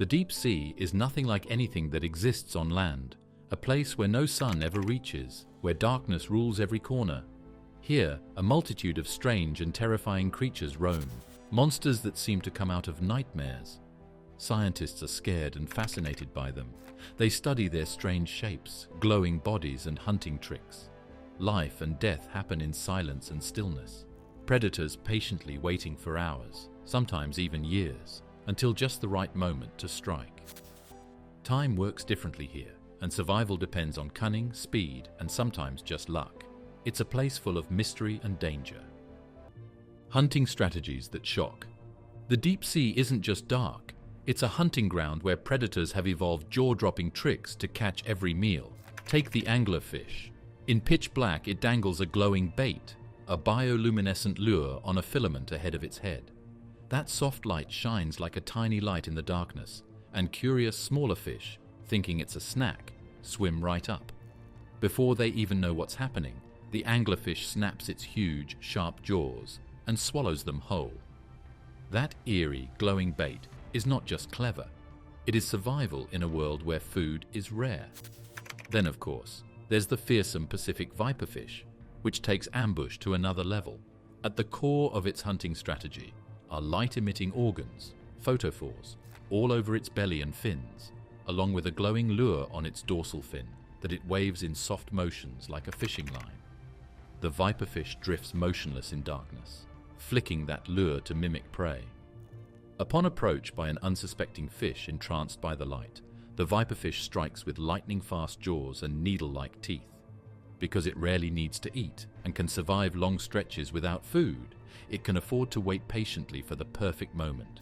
The deep sea is nothing like anything that exists on land, a place where no sun ever reaches, where darkness rules every corner. Here, a multitude of strange and terrifying creatures roam, monsters that seem to come out of nightmares. Scientists are scared and fascinated by them. They study their strange shapes, glowing bodies, and hunting tricks. Life and death happen in silence and stillness. Predators patiently waiting for hours, sometimes even years, until just the right moment to strike. Time works differently here, and survival depends on cunning, speed, and sometimes just luck. It's a place full of mystery and danger. Hunting strategies that shock. The deep sea isn't just dark. It's a hunting ground where predators have evolved jaw-dropping tricks to catch every meal. Take the anglerfish. In pitch black, it dangles a glowing bait, a bioluminescent lure on a filament ahead of its head. That soft light shines like a tiny light in the darkness, and curious smaller fish, thinking it's a snack, swim right up. Before they even know what's happening, the anglerfish snaps its huge, sharp jaws and swallows them whole. That eerie, glowing bait is not just clever, it is survival in a world where food is rare. Then, of course, there's the fearsome Pacific viperfish, which takes ambush to another level. At the core of its hunting strategy are light-emitting organs, photophores, all over its belly and fins, along with a glowing lure on its dorsal fin that it waves in soft motions like a fishing line. The viperfish drifts motionless in darkness, flicking that lure to mimic prey. Upon approach by an unsuspecting fish entranced by the light, the viperfish strikes with lightning-fast jaws and needle-like teeth. Because it rarely needs to eat and can survive long stretches without food, it can afford to wait patiently for the perfect moment.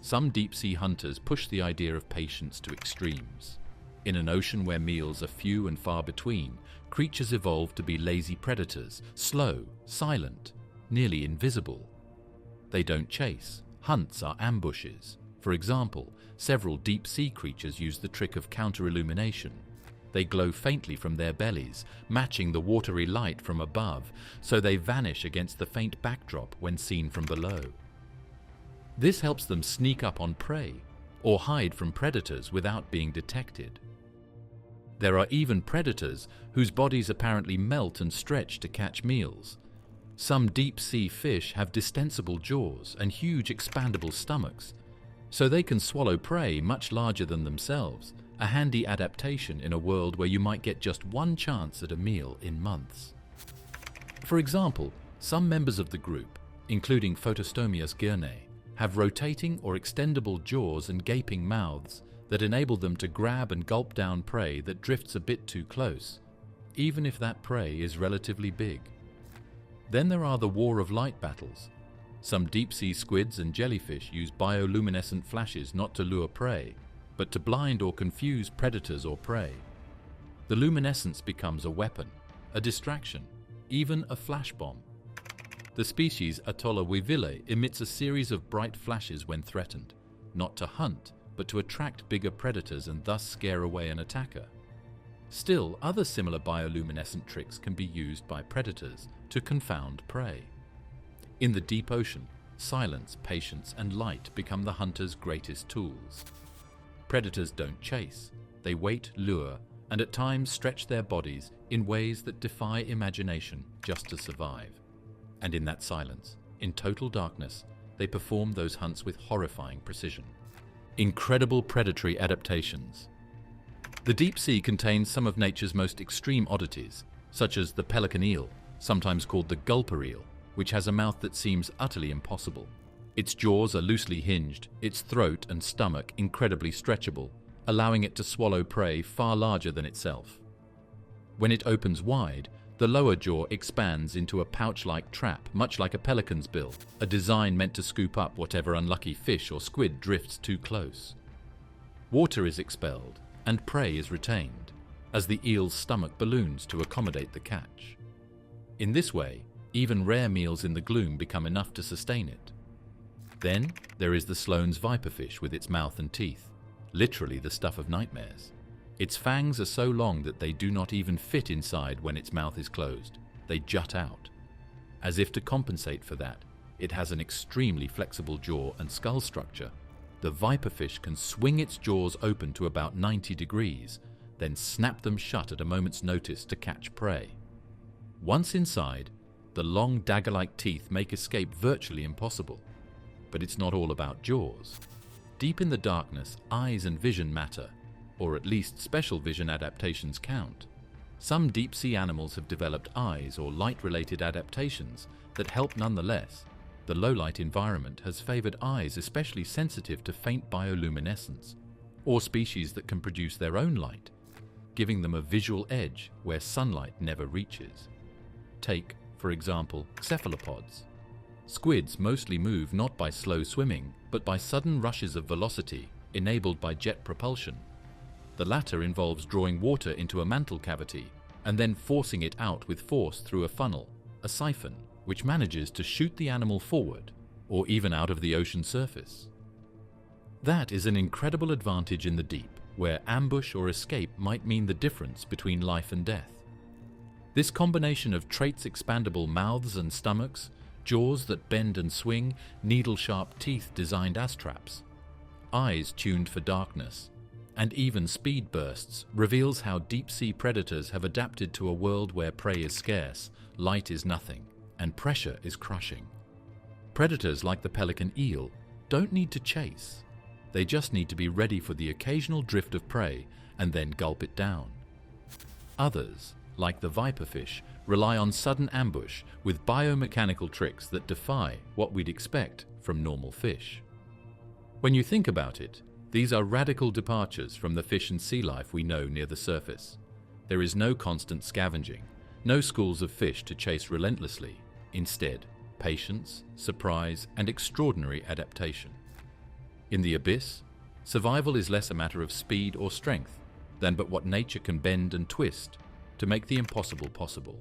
Some deep-sea hunters push the idea of patience to extremes. In an ocean where meals are few and far between, creatures evolve to be lazy predators, slow, silent, nearly invisible. They don't chase. Hunts are ambushes. For example, several deep-sea creatures use the trick of counter-illumination. They glow faintly from their bellies, matching the watery light from above, so they vanish against the faint backdrop when seen from below. This helps them sneak up on prey, or hide from predators without being detected. There are even predators whose bodies apparently melt and stretch to catch meals. Some deep-sea fish have distensible jaws and huge expandable stomachs, so they can swallow prey much larger than themselves, a handy adaptation in a world where you might get just one chance at a meal in months. For example, some members of the group, including Photostomius gyrnae, have rotating or extendable jaws and gaping mouths that enable them to grab and gulp down prey that drifts a bit too close, even if that prey is relatively big. Then there are the war of light battles. Some deep-sea squids and jellyfish use bioluminescent flashes not to lure prey, but to blind or confuse predators or prey. The luminescence becomes a weapon, a distraction, even a flash bomb. The species Atolla weeville emits a series of bright flashes when threatened, not to hunt, but to attract bigger predators and thus scare away an attacker. Still, other similar bioluminescent tricks can be used by predators to confound prey. In the deep ocean, silence, patience, and light become the hunter's greatest tools. Predators don't chase, they wait, lure, and at times stretch their bodies in ways that defy imagination just to survive. And in that silence, in total darkness, they perform those hunts with horrifying precision. Incredible predatory adaptations. The deep sea contains some of nature's most extreme oddities, such as the pelican eel, sometimes called the gulper eel, which has a mouth that seems utterly impossible. Its jaws are loosely hinged, its throat and stomach incredibly stretchable, allowing it to swallow prey far larger than itself. When it opens wide, the lower jaw expands into a pouch-like trap, much like a pelican's bill, a design meant to scoop up whatever unlucky fish or squid drifts too close. Water is expelled, and prey is retained, as the eel's stomach balloons to accommodate the catch. In this way, even rare meals in the gloom become enough to sustain it. Then there is the Sloane's viperfish with its mouth and teeth, literally the stuff of nightmares. Its fangs are so long that they do not even fit inside when its mouth is closed. They jut out. As if to compensate for that, it has an extremely flexible jaw and skull structure. the viperfish can swing its jaws open to about 90 degrees, then snap them shut at a moment's notice to catch prey. Once inside, the long dagger-like teeth make escape virtually impossible. But it's not all about jaws. Deep in the darkness, eyes and vision matter, or at least special vision adaptations count. Some deep-sea animals have developed eyes or light-related adaptations that help nonetheless. The low-light environment has favored eyes especially sensitive to faint bioluminescence, or species that can produce their own light, giving them a visual edge where sunlight never reaches. Take, for example, cephalopods. Squids mostly move not by slow swimming, but by sudden rushes of velocity enabled by jet propulsion. The latter involves drawing water into a mantle cavity and then forcing it out with force through a funnel, a siphon, which manages to shoot the animal forward or even out of the ocean surface. That is an incredible advantage in the deep, where ambush or escape might mean the difference between life and death. This combination of traits expandable mouths and stomachs, jaws that bend and swing, needle-sharp teeth designed as traps, eyes tuned for darkness, and even speed bursts reveals how deep-sea predators have adapted to a world where prey is scarce, light is nothing, and pressure is crushing. Predators like the pelican eel don't need to chase. They just need to be ready for the occasional drift of prey and then gulp it down. Others, like the viperfish, rely on sudden ambush with biomechanical tricks that defy what we'd expect from normal fish. When you think about it, these are radical departures from the fish and sea life we know near the surface. There is no constant scavenging, no schools of fish to chase relentlessly. Instead, patience, surprise, and extraordinary adaptation. In the abyss, survival is less a matter of speed or strength than but what nature can bend and twist to make the impossible possible.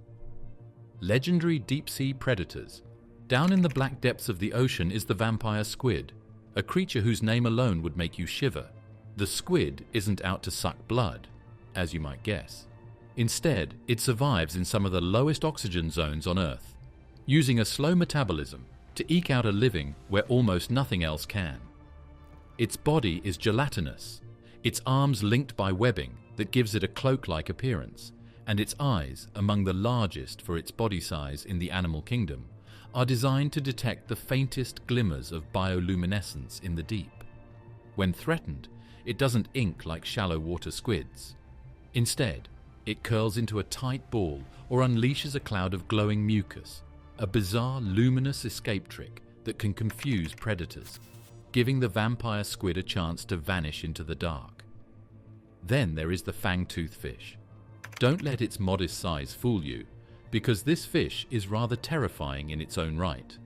Legendary deep-sea predators. Down in the black depths of the ocean is the vampire squid, a creature whose name alone would make you shiver. The squid isn't out to suck blood, as you might guess. Instead, it survives in some of the lowest oxygen zones on Earth, using a slow metabolism to eke out a living where almost nothing else can. Its body is gelatinous, its arms linked by webbing that gives it a cloak-like appearance, and its eyes, among the largest for its body size in the animal kingdom, are designed to detect the faintest glimmers of bioluminescence in the deep. When threatened, it doesn't ink like shallow water squids. Instead, it curls into a tight ball or unleashes a cloud of glowing mucus, a bizarre luminous escape trick that can confuse predators, giving the vampire squid a chance to vanish into the dark. Then there is the fang-toothed fish. Don't let its modest size fool you, because this fish is rather terrifying in its own right.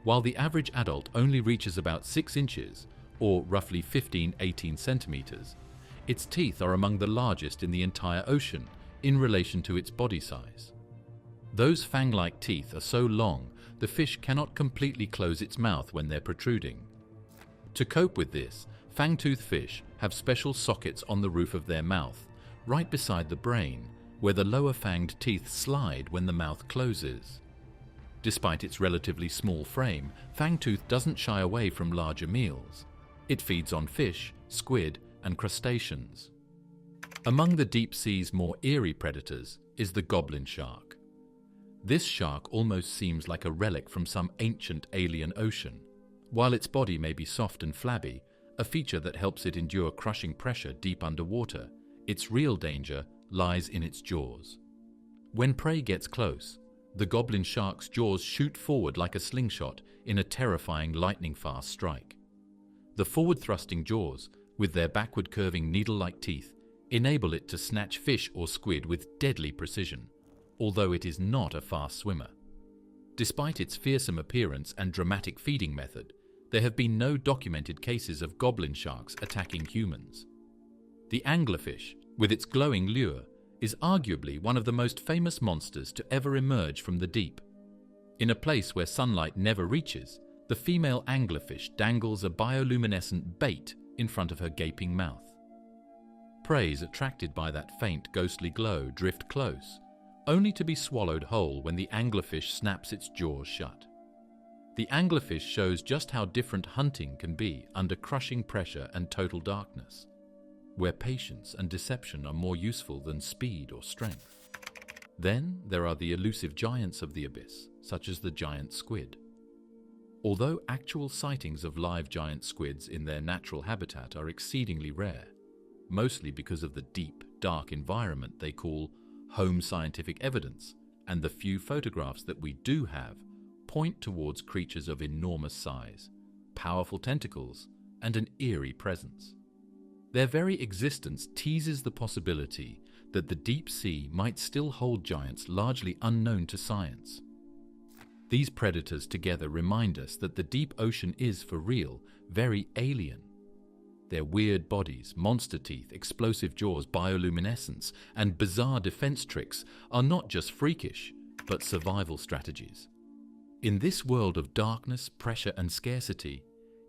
While the average adult only reaches about 6 inches, or roughly 15-18 centimeters, its teeth are among the largest in the entire ocean in relation to its body size. Those fang-like teeth are so long the fish cannot completely close its mouth when they're protruding. To cope with this, fang-toothed fish have special sockets on the roof of their mouth, right beside the brain, where the lower fanged teeth slide when the mouth closes. Despite its relatively small frame, fangtooth doesn't shy away from larger meals. It feeds on fish, squid, and crustaceans. Among the deep sea's more eerie predators is the goblin shark. This shark almost seems like a relic from some ancient alien ocean. While its body may be soft and flabby, a feature that helps it endure crushing pressure deep underwater, its real danger lies in its jaws. When prey gets close, the goblin shark's jaws shoot forward like a slingshot in a terrifying lightning-fast strike. The forward-thrusting jaws, with their backward-curving needle-like teeth, enable it to snatch fish or squid with deadly precision, although it is not a fast swimmer. Despite its fearsome appearance and dramatic feeding method, there have been no documented cases of goblin sharks attacking humans. The anglerfish, with its glowing lure, is arguably one of the most famous monsters to ever emerge from the deep. In a place where sunlight never reaches, the female anglerfish dangles a bioluminescent bait in front of her gaping mouth. Preys attracted by that faint ghostly glow drift close, only to be swallowed whole when the anglerfish snaps its jaws shut. The anglerfish shows just how different hunting can be under crushing pressure and total darkness, where patience and deception are more useful than speed or strength. Then there are the elusive giants of the abyss, such as the giant squid. Although actual sightings of live giant squids in their natural habitat are exceedingly rare, mostly because of the deep, dark environment they call home scientific evidence, and the few photographs that we do have point towards creatures of enormous size, powerful tentacles, and an eerie presence. Their very existence teases the possibility that the deep sea might still hold giants largely unknown to science. These predators together remind us that the deep ocean is, for real, very alien. Their weird bodies, monster teeth, explosive jaws, bioluminescence, and bizarre defense tricks are not just freakish, but survival strategies. In this world of darkness, pressure, and scarcity,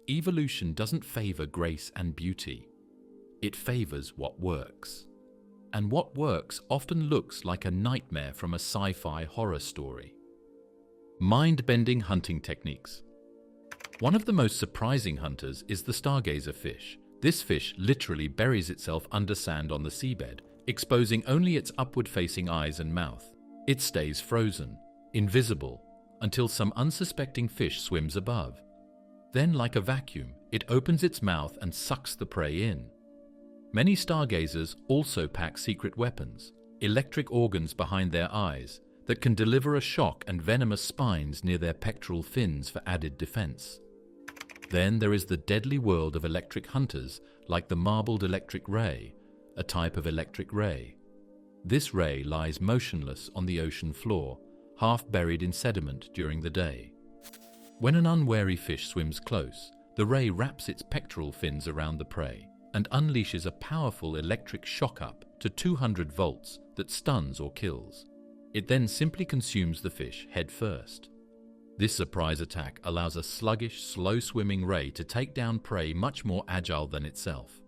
evolution doesn't favor grace and beauty. It favors what works. And what works often looks like a nightmare from a sci-fi horror story. Mind-bending hunting techniques. One of the most surprising hunters is the stargazer fish. This fish literally buries itself under sand on the seabed, exposing only its upward-facing eyes and mouth. It stays frozen, invisible, until some unsuspecting fish swims above. Then, like a vacuum, it opens its mouth and sucks the prey in. Many stargazers also pack secret weapons, electric organs behind their eyes, that can deliver a shock and venomous spines near their pectoral fins for added defense. Then there is the deadly world of electric hunters, like the marbled electric ray, a type of electric ray. This ray lies motionless on the ocean floor, half buried in sediment during the day. When an unwary fish swims close, the ray wraps its pectoral fins around the prey and unleashes a powerful electric shock up to 200 volts that stuns or kills. It then simply consumes the fish head first. This surprise attack allows a sluggish, slow-swimming ray to take down prey much more agile than itself.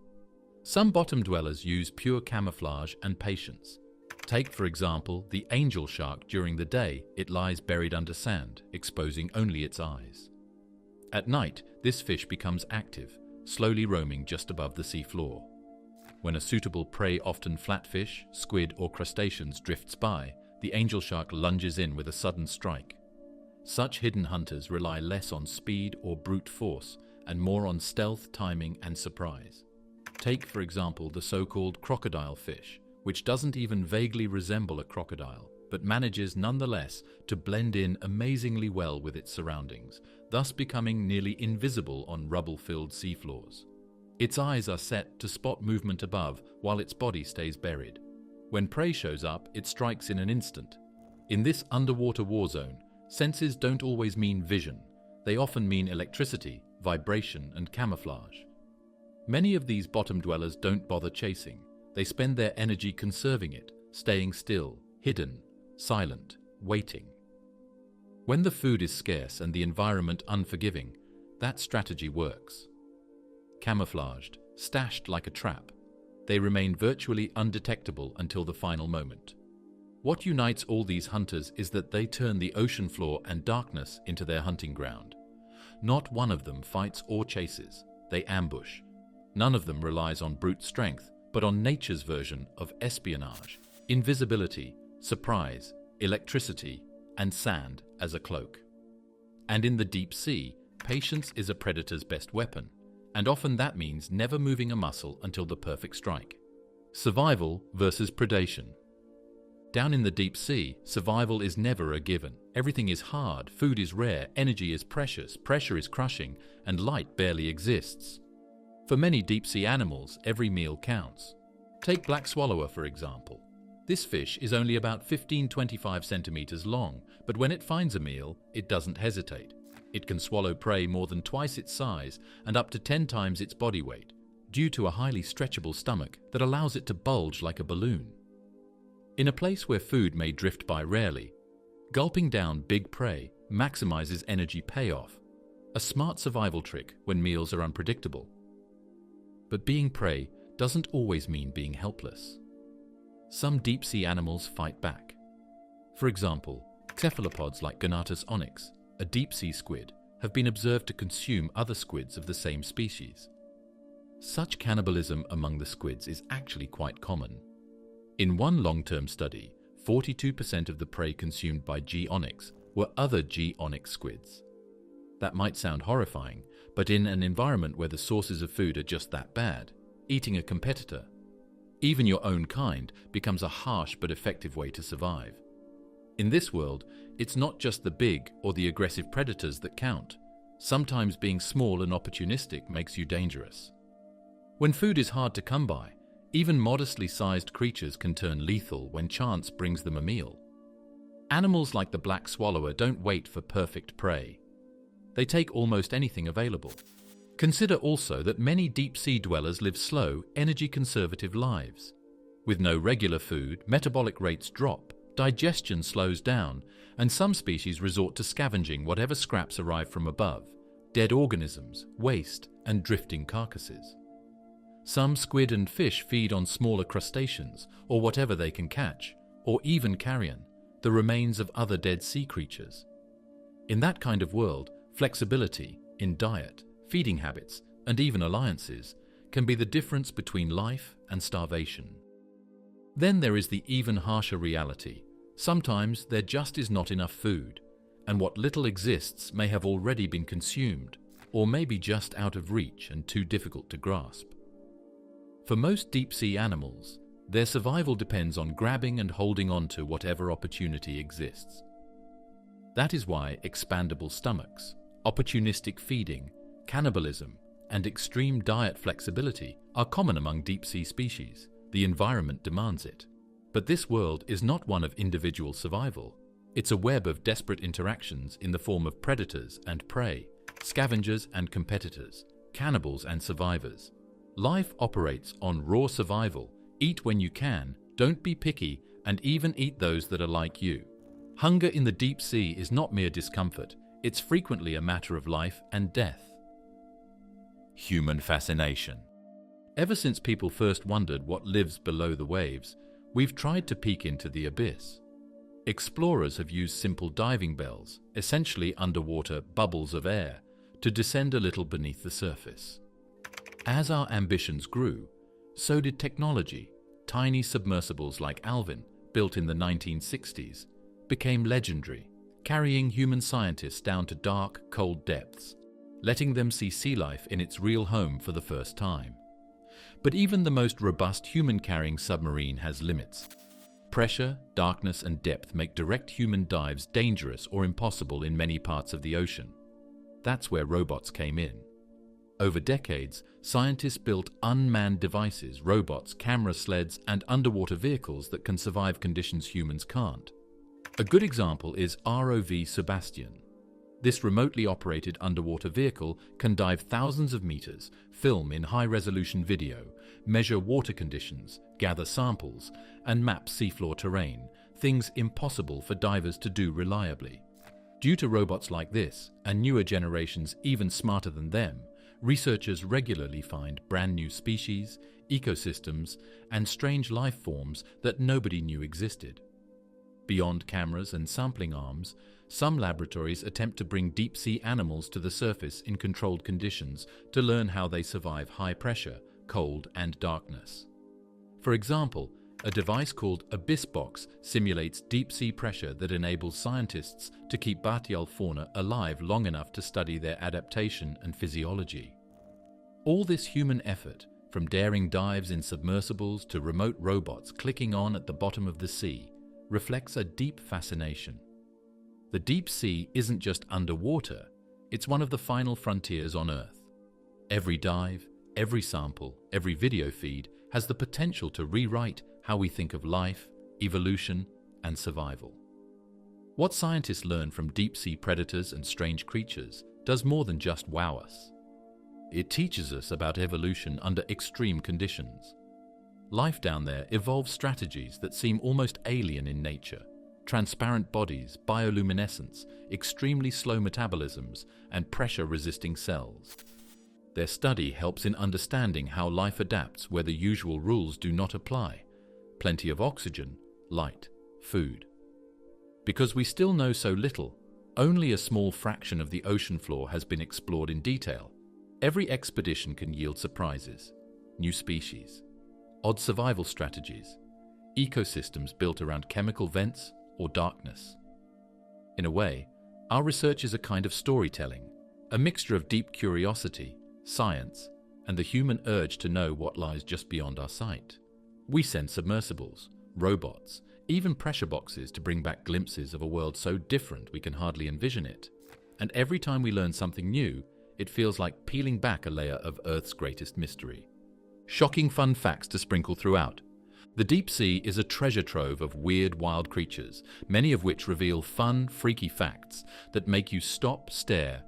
Some bottom dwellers use pure camouflage and patience. Take, for example, the angel shark. During the day, it lies buried under sand, exposing only its eyes. At night, this fish becomes active, slowly roaming just above the seafloor. When a suitable prey, often flatfish, squid, or crustaceans, drifts by, the angel shark lunges in with a sudden strike. Such hidden hunters rely less on speed or brute force and more on stealth, timing, and surprise. Take, for example, the so-called crocodile fish, which doesn't even vaguely resemble a crocodile, but manages nonetheless to blend in amazingly well with its surroundings, thus becoming nearly invisible on rubble-filled seafloors. Its eyes are set to spot movement above while its body stays buried. When prey shows up, it strikes in an instant. In this underwater war zone, senses don't always mean vision. They often mean electricity, vibration, and camouflage. Many of these bottom dwellers don't bother chasing. They spend their energy conserving it, staying still, hidden, silent, waiting. When the food is scarce and the environment unforgiving, that strategy works. Camouflaged, stashed like a trap, they remain virtually undetectable until the final moment. What unites all these hunters is that they turn the ocean floor and darkness into their hunting ground. Not one of them fights or chases. They ambush. None of them relies on brute strength, but on nature's version of espionage, invisibility, surprise, electricity, and sand as a cloak. And in the deep sea, patience is a predator's best weapon, and often that means never moving a muscle until the perfect strike. Survival versus predation. Down in the deep sea, survival is never a given. Everything is hard, food is rare, energy is precious, pressure is crushing, and light barely exists. For many deep-sea animals, every meal counts. Take black swallower, for example. This fish is only about 15-25 centimeters long, but when it finds a meal, it doesn't hesitate. It can swallow prey more than twice its size and up to 10 times its body weight, due to a highly stretchable stomach that allows it to bulge like a balloon. In a place where food may drift by rarely, gulping down big prey maximizes energy payoff, a smart survival trick when meals are unpredictable. But being prey doesn't always mean being helpless. Some deep-sea animals fight back. For example, cephalopods like Gonatus onyx, a deep-sea squid, have been observed to consume other squids of the same species. Such cannibalism among the squids is actually quite common. In one long-term study, 42% of the prey consumed by G. onyx were other G. onyx squids. That might sound horrifying, but in an environment where the sources of food are just that bad, eating a competitor, even your own kind, becomes a harsh but effective way to survive. In this world, it's not just the big or the aggressive predators that count. Sometimes being small and opportunistic makes you dangerous. When food is hard to come by, even modestly sized creatures can turn lethal when chance brings them a meal. Animals like the black swallower don't wait for perfect prey. They take almost anything available. Consider also that many deep-sea dwellers live slow, energy-conservative lives. With no regular food, metabolic rates drop, digestion slows down, and some species resort to scavenging whatever scraps arrive from above: dead organisms, waste, and drifting carcasses. Some squid and fish feed on smaller crustaceans, or whatever they can catch, or even carrion, the remains of other dead sea creatures. In that kind of world, flexibility in diet, feeding habits, and even alliances can be the difference between life and starvation. Then there is the even harsher reality. Sometimes there just is not enough food, and what little exists may have already been consumed, or may be just out of reach and too difficult to grasp. For most deep-sea animals, their survival depends on grabbing and holding on to whatever opportunity exists. That is why expandable stomachs, opportunistic feeding, cannibalism, and extreme diet flexibility are common among deep-sea species. The environment demands it. But this world is not one of individual survival. It's a web of desperate interactions in the form of predators and prey, scavengers and competitors, cannibals and survivors. Life operates on raw survival. Eat when you can, don't be picky, and even eat those that are like you. Hunger in the deep sea is not mere discomfort. It's frequently a matter of life and death. Human fascination. Ever since people first wondered what lives below the waves, we've tried to peek into the abyss. Explorers have used simple diving bells, essentially underwater bubbles of air, to descend a little beneath the surface. As our ambitions grew, so did technology. Tiny submersibles like Alvin, built in the 1960s, became legendary, carrying human scientists down to dark, cold depths, letting them see sea life in its real home for the first time. But even the most robust human-carrying submarine has limits. Pressure, darkness, and depth make direct human dives dangerous or impossible in many parts of the ocean. That's where robots came in. Over decades, scientists built unmanned devices, robots, camera sleds, and underwater vehicles that can survive conditions humans can't. A good example is ROV Sebastian. This remotely operated underwater vehicle can dive thousands of meters, film in high-resolution video, measure water conditions, gather samples, and map seafloor terrain, things impossible for divers to do reliably. Due to robots like this, and newer generations even smarter than them, researchers regularly find brand new species, ecosystems, and strange life forms that nobody knew existed. Beyond cameras and sampling arms, some laboratories attempt to bring deep-sea animals to the surface in controlled conditions to learn how they survive high pressure, cold, and darkness. For example, a device called Abyss Box simulates deep-sea pressure that enables scientists to keep Batial fauna alive long enough to study their adaptation and physiology. All this human effort, from daring dives in submersibles to remote robots clicking on at the bottom of the sea, reflects a deep fascination. The deep sea isn't just underwater, it's one of the final frontiers on Earth. Every dive, every sample, every video feed has the potential to rewrite how we think of life, evolution, and survival. What scientists learn from deep-sea predators and strange creatures does more than just wow us. It teaches us about evolution under extreme conditions. Life down there evolves strategies that seem almost alien in nature: transparent bodies, bioluminescence, extremely slow metabolisms, and pressure-resisting cells. Their study helps in understanding how life adapts where the usual rules do not apply: plenty of oxygen, light, food. Because we still know so little, Only a small fraction of the ocean floor has been explored in detail. Every expedition can yield surprises, new species, odd survival strategies, ecosystems built around chemical vents or darkness. In a way, our research is a kind of storytelling, a mixture of deep curiosity, science, and the human urge to know what lies just beyond our sight. We send submersibles, robots, even pressure boxes to bring back glimpses of a world so different we can hardly envision it. And every time we learn something new, it feels like peeling back a layer of Earth's greatest mystery. Shocking fun facts to sprinkle throughout. The deep sea is a treasure trove of weird, wild creatures, many of which reveal fun, freaky facts that make you stop, stare,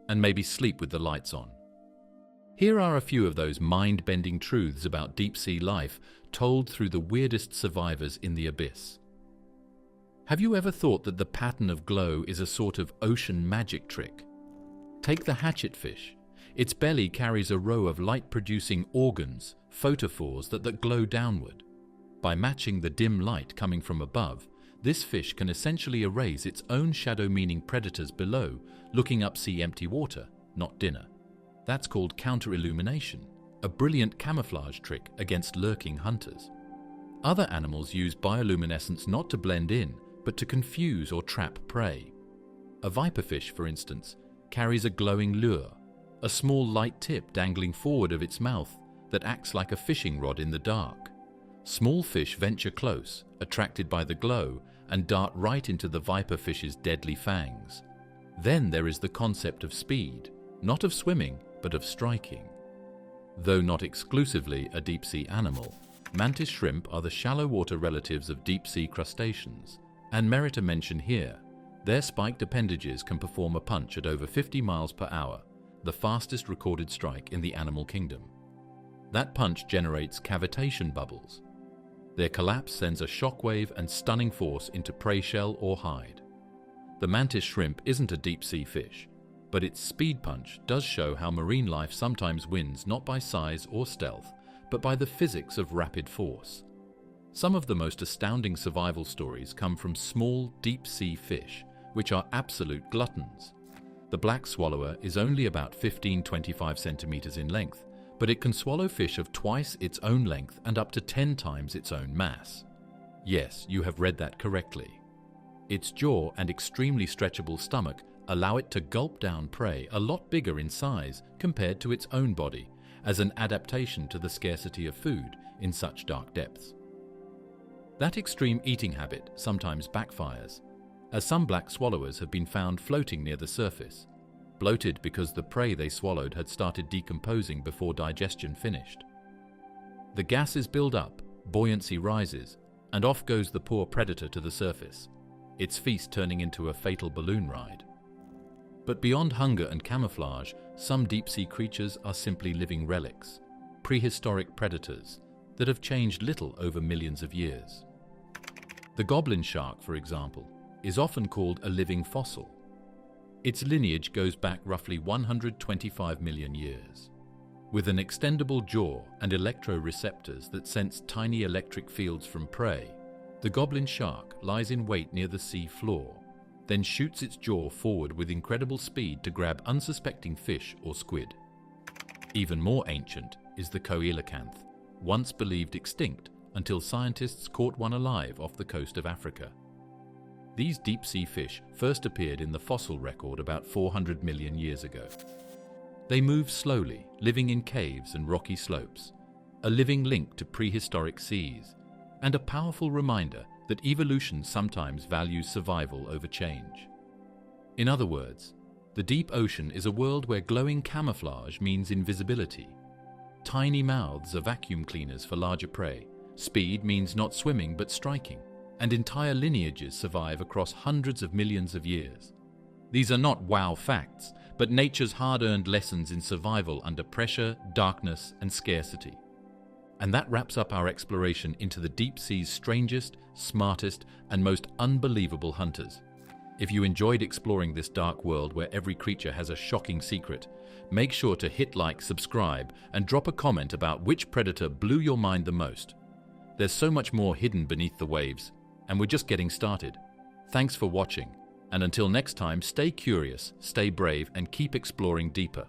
and maybe sleep with the lights on. Here are a few of those mind-bending truths about deep-sea life told through the weirdest survivors in the abyss. Have you ever thought that the pattern of glow is a sort of ocean magic trick? Take the hatchetfish. Its belly carries a row of light-producing organs, photophores that glow downward. By matching the dim light coming from above, this fish can essentially erase its own shadow-meaning predators below, looking up see empty water, not dinner. That's called counter-illumination, a brilliant camouflage trick against lurking hunters. Other animals use bioluminescence not to blend in, but to confuse or trap prey. A viperfish, for instance, carries a glowing lure, a small light tip dangling forward of its mouth that acts like a fishing rod in the dark. Small fish venture close, attracted by the glow, and dart right into the viperfish's deadly fangs. Then there is the concept of speed, not of swimming, but of striking. Though not exclusively a deep-sea animal, mantis shrimp are the shallow water relatives of deep-sea crustaceans, and merit a mention here. Their spiked appendages can perform a punch at over 50 miles per hour, the fastest recorded strike in the animal kingdom. That punch generates cavitation bubbles. Their collapse sends a shockwave and stunning force into prey shell or hide. The mantis shrimp isn't a deep-sea fish, but its speed punch does show how marine life sometimes wins not by size or stealth, but by the physics of rapid force. Some of the most astounding survival stories come from small, deep-sea fish, which are absolute gluttons. The black swallower is only about 15-25 centimeters in length, but it can swallow fish of twice its own length and up to 10 times its own mass. Yes, you have read that correctly. Its jaw and extremely stretchable stomach allow it to gulp down prey a lot bigger in size compared to its own body, as an adaptation to the scarcity of food in such dark depths. That extreme eating habit sometimes backfires, as some black swallowers have been found floating near the surface, bloated because the prey they swallowed had started decomposing before digestion finished. The gases build up, buoyancy rises, and off goes the poor predator to the surface, its feast turning into a fatal balloon ride. But beyond hunger and camouflage, some deep-sea creatures are simply living relics, prehistoric predators that have changed little over millions of years. The goblin shark, for example, is often called a living fossil. Its lineage goes back roughly 125 million years. With an extendable jaw and electroreceptors that sense tiny electric fields from prey, the goblin shark lies in wait near the sea floor, then shoots its jaw forward with incredible speed to grab unsuspecting fish or squid. Even more ancient is the coelacanth, once believed extinct until scientists caught one alive off the coast of Africa. These deep-sea fish first appeared in the fossil record about 400 million years ago. They move slowly, living in caves and rocky slopes, a living link to prehistoric seas, and a powerful reminder that evolution sometimes values survival over change. In other words, the deep ocean is a world where glowing camouflage means invisibility. Tiny mouths are vacuum cleaners for larger prey. Speed means not swimming but striking. And entire lineages survive across hundreds of millions of years. These are not wow facts, but nature's hard-earned lessons in survival under pressure, darkness, and scarcity. And that wraps up our exploration into the deep sea's strangest, smartest, and most unbelievable hunters. If you enjoyed exploring this dark world where every creature has a shocking secret, make sure to hit like, subscribe, and drop a comment about which predator blew your mind the most. There's so much more hidden beneath the waves, and we're just getting started. Thanks for watching. And until next time, stay curious, stay brave, and keep exploring deeper.